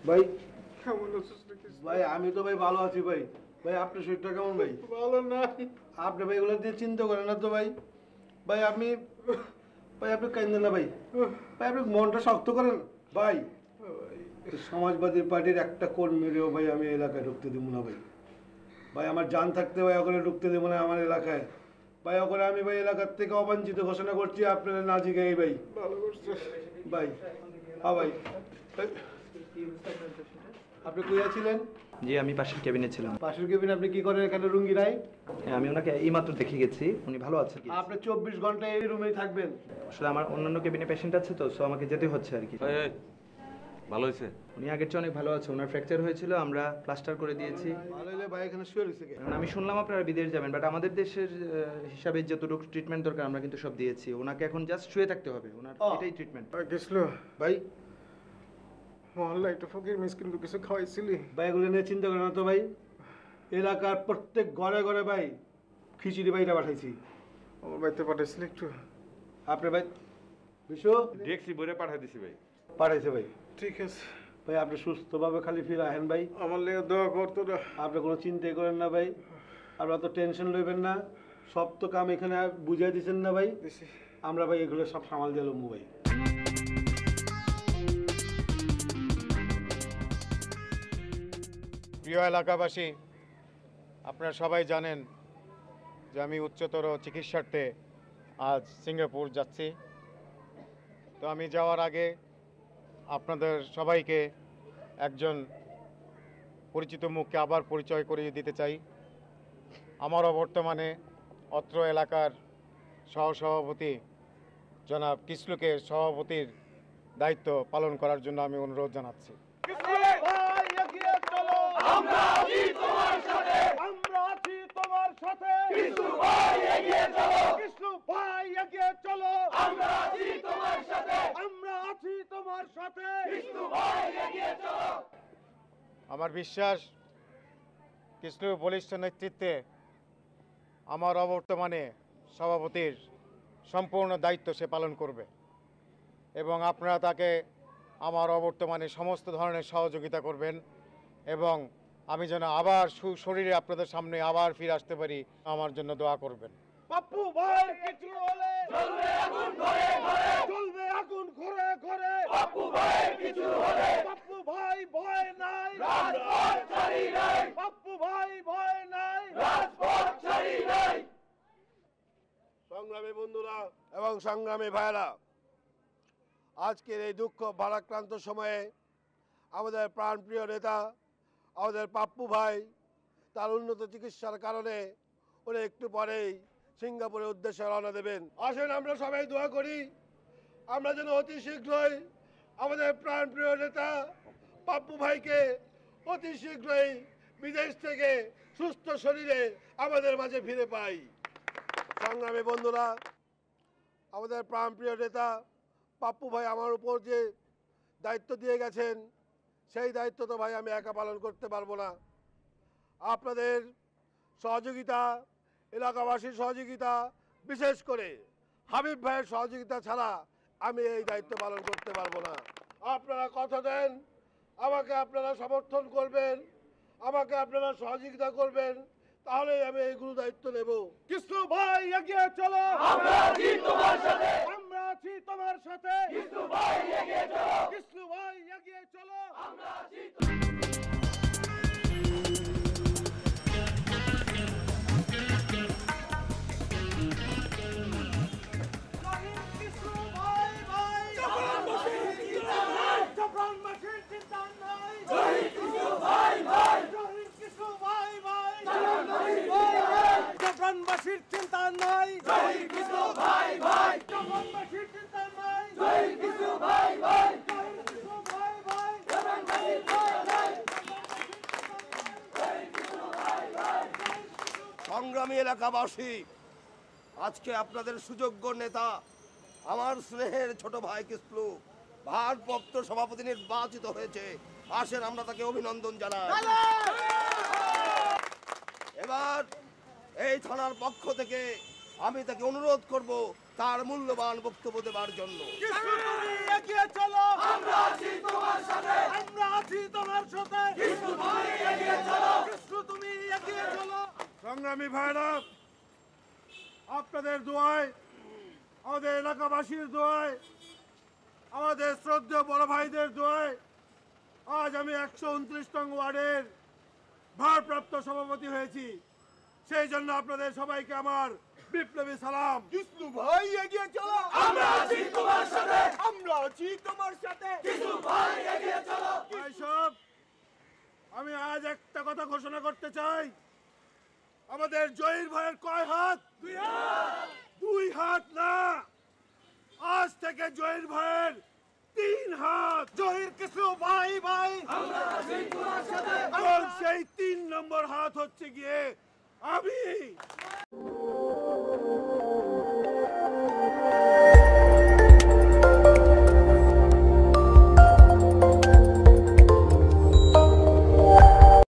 ভাই ভাই আমি তো ভাই ভালো আছি ভাই। ভাই আপনার শরীরটা কেমন ভাই? ভালো না। আপনি ভাই এগুলো দিয়ে চিন্তা করেন না তো ভাই। ভাই আপনি কাঁদেন না ভাই। ভাই আপনি মনটা শক্ত করেন ভাই। সমাজবাদী পার্টির একটা কর্মীরেও ভাই আমি এলাকায় ঢুকতে দেবো না ভাই। ভাই আমার জান থাকতে ভাই ওখানে ঢুকতে দেবো না আমার এলাকায়। ভাই ওখানে আমি ভাই এলাকার থেকে অবাঞ্ছিত ঘোষণা করছি আপনারা না জিগাই ভাই। ভালো করছে ভাই। হ্যাঁ ভাই। আপনি কইয়া ছিলেন? জি আমি পাশের কেবিনে ছিলাম। পাশের কেবিনে আপনি কি করেন এখানে রুঙ্গি নাই? আমি ওনাকে এইমাত্র দেখে গেছি, উনি ভালো আছেন। আপনি 24 ঘন্টা এই রুমেই থাকবেন? আসলে আমার অন্যান্য কেবিনে পেশেন্ট আছে তো, সো আমাকে যেতে হচ্ছে আর কি। ভালো হয়েছে? উনি আগের চেয়ে অনেক ভালো আছে, ওনার ফ্র্যাকচার হয়েছিল, আমরা প্লাস্টার করে দিয়েছি। ভালো হলে ভাই এখানে শুয়ে রয়েছে কেন? আমি শুনলাম আপনারা বিদেশ যাবেন, বাট আমাদের দেশের হিসাবে যতটুকু ট্রিটমেন্ট দরকার আমরা কিন্তু সব দিয়েছি। ওনাকে এখন জাস্ট শুয়ে থাকতে হবে, ওনার এটাই ট্রিটমেন্ট। গেছিল ভাই মহল্লা একটা ফকির মিসকিন কিছু খাওয়াইছিলি? ভাই এগুলো নিয়ে চিন্তা করেন না তো ভাই। এলাকার প্রত্যেক ঘরে ঘরে ভাই খিচুড়ি ভাইটা পাঠাইছি। আমার বাড়িতে পাঠাইছিলি একটু? আপনি ভাই বিশু দেখছি বইরে পাঠিয়ে দিছি ভাই। পাঠাইছে ভাই। ঠিক আছে ভাই আপনি সুস্থভাবে খালি ফিরে আহেন ভাই। আমার লেগে দোয়া করতো না। আপনি কোনো চিন্তাই করেন না ভাই। আপনারা তো টেনশন লইবেন না। সব তো কাম এখানে বুঝাই দিচ্ছেন না ভাই। আমরা ভাই এগুলো সব সামাল দিয়ে লমু ভাই। প্রিয় এলাকাবাসী, আপনারা সবাই জানেন যে আমি উচ্চতর চিকিৎসার্থে আজ সিঙ্গাপুর যাচ্ছি। তো আমি যাওয়ার আগে আপনাদের সবাইকে একজন পরিচিত মুখকে আবার পরিচয় করিয়ে দিতে চাই। আমারও বর্তমানে অত্র এলাকার সহসভাপতি জনাব কিসলুকে সভাপতির দায়িত্ব পালন করার জন্য আমি অনুরোধ জানাচ্ছি। আমার বিশ্বাস কিসলু বলিষ্ঠ নেতৃত্বে আমার অবর্তমানে সভাপতির সম্পূর্ণ দায়িত্ব সে পালন করবে এবং আপনারা তাকে আমার অবর্তমানে সমস্ত ধরনের সহযোগিতা করবেন এবং আমি যেন আবার সুশরীরে আপনাদের সামনে আবার ফিরে আসতে পারি আমার জন্য দোয়া করবেন। পাপ্পু ভাই কিছু হলে জ্বলবে আগুন ঘরে ঘরে, জ্বলবে আগুন ঘরে ঘরে। পাপ্পু ভাই কিছু হলে পাপ্পু ভাই ভয় নাই, রাজপথ ছাড়ি নাই। পাপ্পু ভাই ভয় নাই, রাজপথ ছাড়ি নাই। সংগ্রামী বন্ধুরা এবং সংগ্রামী ভাইরা, আজকের এই দুঃখ ভারাক্রান্ত সময়ে আমাদের প্রাণপ্রিয় নেতা আমাদের পাপ্পু ভাই তার উন্নত চিকিৎসার কারণে উনি একটু পরেই সিঙ্গাপুরের উদ্দেশ্যে রওনা দেবেন। আসেন আমরা সবাই দোয়া করি আমরা যেন অতি শীঘ্রই আমাদের প্রাণপ্রিয় নেতা পাপ্পু ভাইকে অতি শীঘ্রই বিদেশ থেকে সুস্থ শরীরে আমাদের মাঝে ফিরে পাই। সংগ্রামী বন্ধুরা, আমাদের প্রাণপ্রিয় নেতা পাপ্পু ভাই আমার উপর যে দায়িত্ব দিয়ে গেছেন সেই দায়িত্ব তো ভাই আমি একা পালন করতে পারবো না। আপনাদের সহযোগিতা, এলাকাবাসীর সহযোগিতা, বিশেষ করে হাবিব ভাইয়ের সহযোগিতা ছাড়া আমি এই দায়িত্ব পালন করতে পারবো না। আপনারা কথা দেন আমাকে আপনারা সমর্থন করবেন, আমাকে আপনারা সহযোগিতা করবেন, তাহলে আমি এইগুলো দায়িত্ব নেব। কিসলু ভাই এগিয়ে চলো, আমরা আছি তোমার সাথে, আমরা আছি তোমার সাথে। কিসলু ভাই এগিয়ে চলো, কিসলু ভাই এগিয়ে চলো, আমরা আছি। চিন্তা নাই, জয় কিসলু ভাই ভাই। জগন্নাথের চিন্তা নাই, জয় কিসলু ভাই ভাই। জয় কিসলু ভাই ভাই, জগন্নাথের চিন্তা নাই, জয় কিসলু ভাই ভাই। সংগ্রামী এলাকাবাসী, আজকে আপনাদের সুযোগ্য নেতা আমার স্নেহের ছোট ভাই কিসলু ভারপ্রাপ্ত সভাপতি নির্বাচিত হয়েছে। আসেন আমরা তাকে অভিনন্দন জানাই। এবার এই থানার পক্ষ থেকে আমি তাকে অনুরোধ করব তার মূল্যবান বক্তব্য দেওয়ার জন্য। এগিয়ে চলো, আমরা আছি তোমার সাথে, আমরা আছি তোমার সাথে, কৃষ্ণ ভাই এগিয়ে চলো, কৃষ্ণ তুমি এগিয়ে চলো। সংগ্রামী ভাইরা, আপনাদের দোয়ায়, আমাদের এলাকাবাসীর দোয়ায়, আমাদের শ্রদ্ধেয় বড় ভাইদের দোয়ায় আজ আমি 129 নং ওয়ার্ডের ভারপ্রাপ্ত সভাপতি হয়েছি। সেই জন্য আপনাদের সবাইকে আমার বিপ্লবী সালাম। কৃষ্ণ ভাই এগিয়ে চলো, আমরা আছি তোমার সাথে, আমরা আছি তোমার সাথে, কৃষ্ণ ভাই এগিয়ে চলো। ভাইসব, আমি আজ একটা কথা ঘোষণা করতে চাই। আমাদের জহির ভাইয়ের কয় হাত? 2 হাত। 2 হাত না, আজ থেকে জহির ভাইয়ের 3 হাত। জহির কৃষ্ণ ভাই ভাই, আমরা আছি তোমার সাথে, এবং সেই 3 নম্বর হাত হচ্ছে গিয়ে আমি।